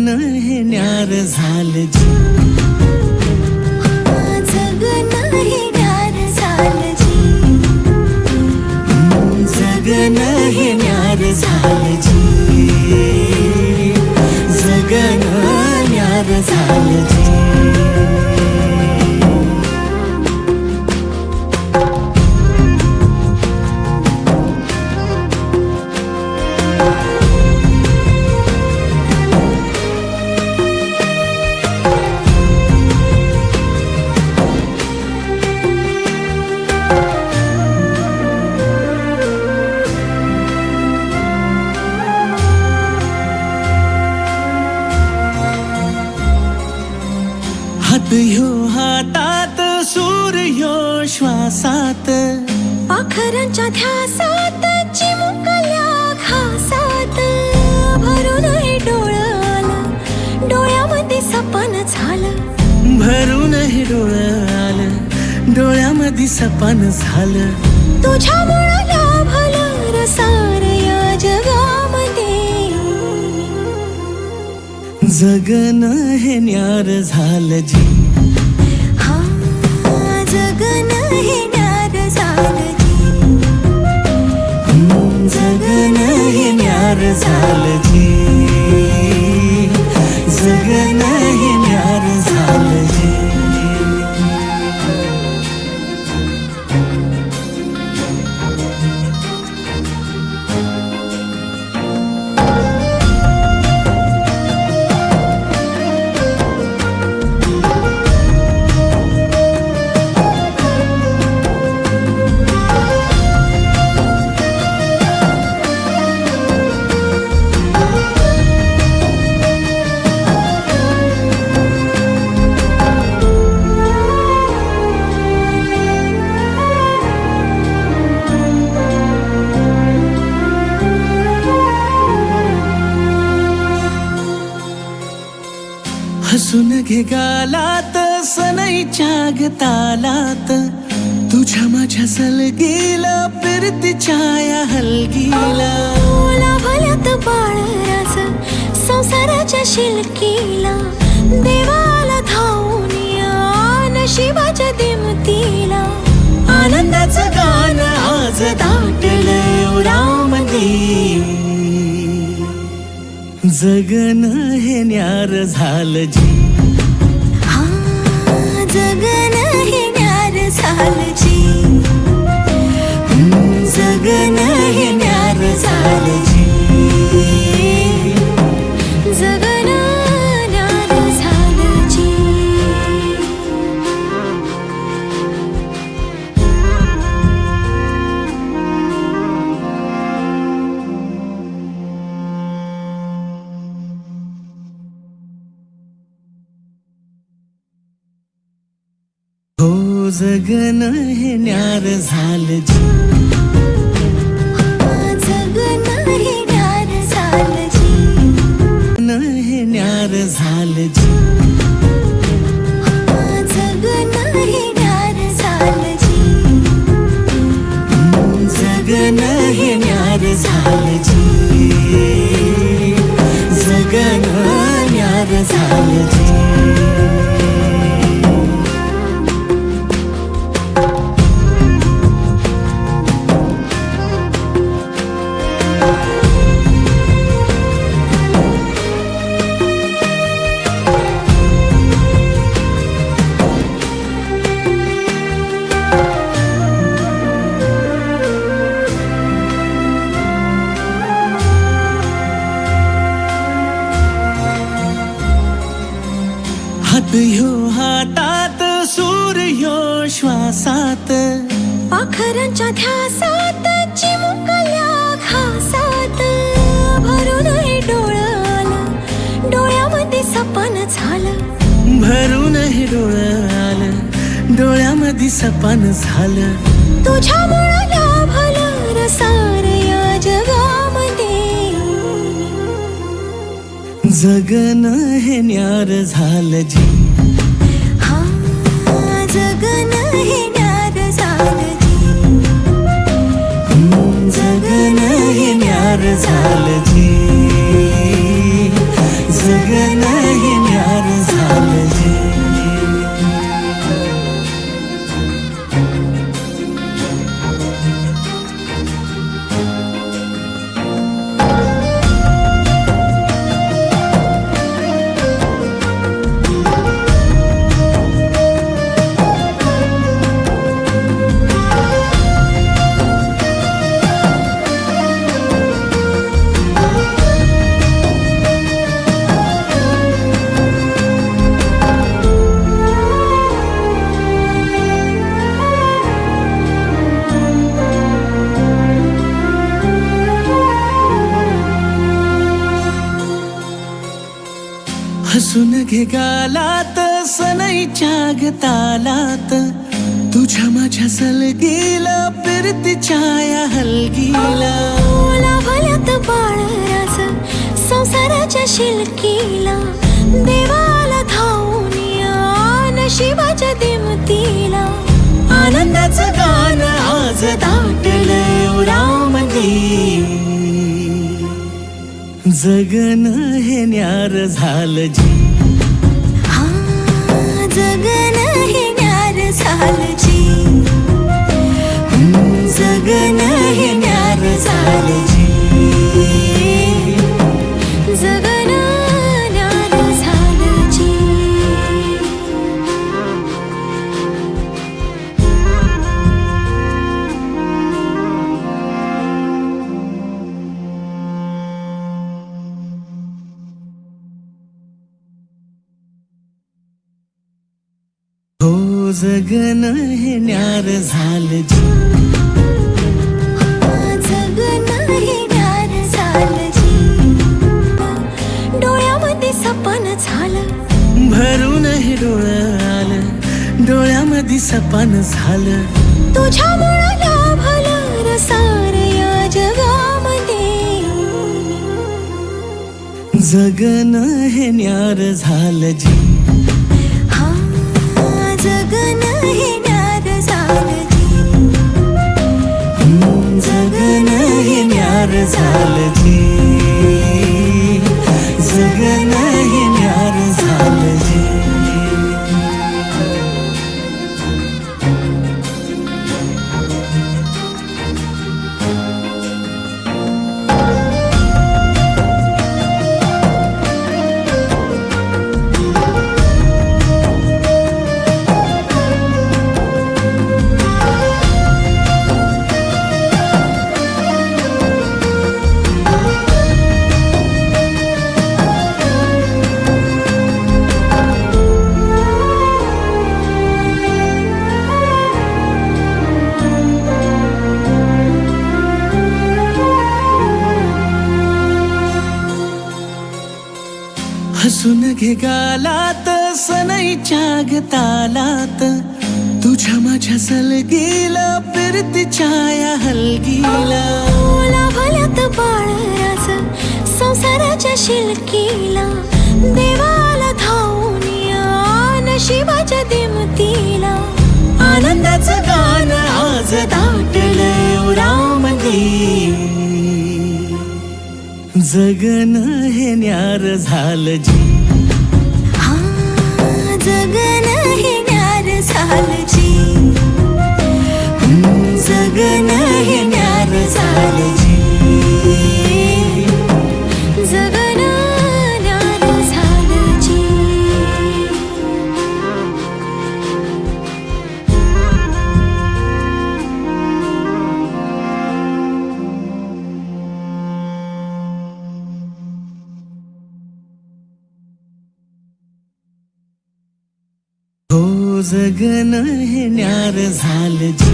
जगन हे न्यार झालं जी, जगन हे न्यार झालं जी, जगन हे न्यार झालं जी, जगन न्यार झालं जी. हात ह्यो हातात, सूर ह्यो श्वासात, पाखरांच्या ध्यासात, चिमुकल्या घासात, भरून हे डोळं आलं, डोळ्यामध्ये सपन झालं, भरून हे डोळं आलं, डोळ्यामध्ये सपन झालं. तुझ्यामुळं लाभलं रसार या जगामध्ये, जगन हे न्यार झालं जी, हा जगन हे न्यार झालं जी, जगन हे न्यार झालं जी, जगन हे न्यार झालं जी. हसून घे गालात, सनईच्या गतालात, तुझ्या माझ्या सलगीला, फिरतीच्या या हलगीला, लाभल्यात बाळराज संसाराच्या शिलकीला, देवाला धावून या नशिबाच्या दिमतीला, आनंदाचं गाणं आज दाटलं उरामध्ये, जगन हे न्यार झालं जी, हा जगन हे न्यार झालं जी, जगन हे न्यार झालं जी, जगन न्यार झालं जी. हो जगन हे न्यार झालं जी, जगन हे न्यार झालं जी, जगन हे न्यार झालं जी, जगन हे न्यार झालं जी, जगन हे न्यार झालं जी, जगन न्यार झालं जी. हात ह्यो हातात, सूर ह्यो श्वासात, पाखरांच्या ध्यासात, चिमुकल्या घासात, भरून हे डोळं आलं, डोळ्यामध्ये सपन झालं, भरून हे डोळं आलं, डोळ्यामध्ये सपन झालं. तुझ्यामुळं लाभलं रसार या जगामध्ये, जगन हे न्यार झालं जी, हा जगन हे न्यार झालं जी, जगन हे न्यार झालं जी, जगन जगणं हे न्यार झालं जी. हसून घे गालात सनईच्या गतालात, तुझ्या माझ्या सलगीला फिरतीच्या या हलगीला. लाभल्यात बाळराज संसाराच्या शिलकीला, देवाला धावून या नशिबाच्या दिमतीला. आनंदाचं गाण आज दाटलं उरामध्ये, जगणं हे न्यार झालं जी. हा जगणं हे न्यार झालं जी. जगणं हे न्यार झालं जी. जगणं न्यार झालं जी. हो जगणं हे न्यार झालं जी. जगणं हे न्यार झालं जी. डोळ्यामध्ये सपन झालं, भरून हे डोळं आलं, डोळ्यामध्ये सपन झालं. तुझ्यामुळं लाभलं रसार या जगामध्ये. जगणं हे न्यार झालं जी. हा जगणं हे न्यार झालं जी. जगणं हे न्यार झालं जी. जगणं हे न्यार झालं जी. हसून घे गालात सनईच्या गतालात, तुझ्या माझ्या सलगीला फिरतीच्या या हलगीला. लाभल्यात बाळराज संसाराच्या शिलकीला, देवाला धावून या नशिबाच्या दिमतीला. आनंदाचं गाण आज दाटलं उरामध्ये, जगणं हे न्यार झालं जी. हा जगणं हे न्यार झालं जी. जगणं हे न्यार झालं जी. जगणं न्यार झालं जी. हो जगणं हे न्यार झालं जी.